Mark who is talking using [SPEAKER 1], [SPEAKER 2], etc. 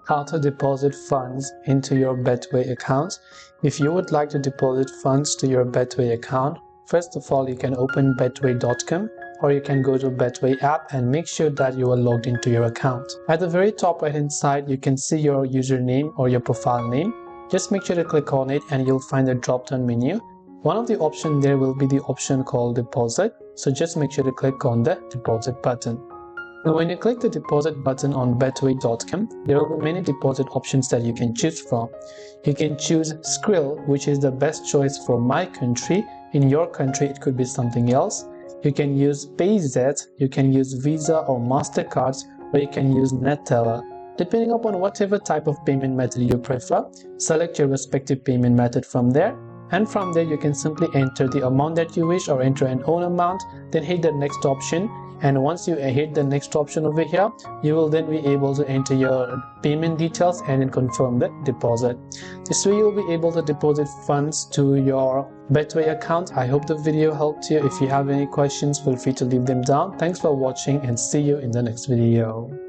[SPEAKER 1] how to deposit funds into your Betway account. If you would like to deposit funds to your Betway account, first of all, you can open betway.com or you can go to Betway app and make sure that you are logged into your account. At the very top right hand side, you can see your username or your profile name. Just make sure to click on it and you'll find a drop-down menu. One of the options there will be the option called deposit. So just make sure to click on the deposit button. Now when you click the deposit button on betway.com, there will be many deposit options that you can choose from. You can choose Skrill, which is the best choice for my country. In your country, it could be something else. You can use PayZ, you can use Visa or MasterCards, or you can use Neteller. Depending upon whatever type of payment method you prefer, select your respective payment method from there. And from there, you can simply enter the amount that you wish or enter an own amount, then hit the next option. And once you hit the next option over here, you will then be able to enter your payment details and then confirm the deposit. This way you'll be able to deposit funds to your Betway account. I hope the video helped you. If you have any questions, feel free to leave them down. Thanks for watching and see you in the next video.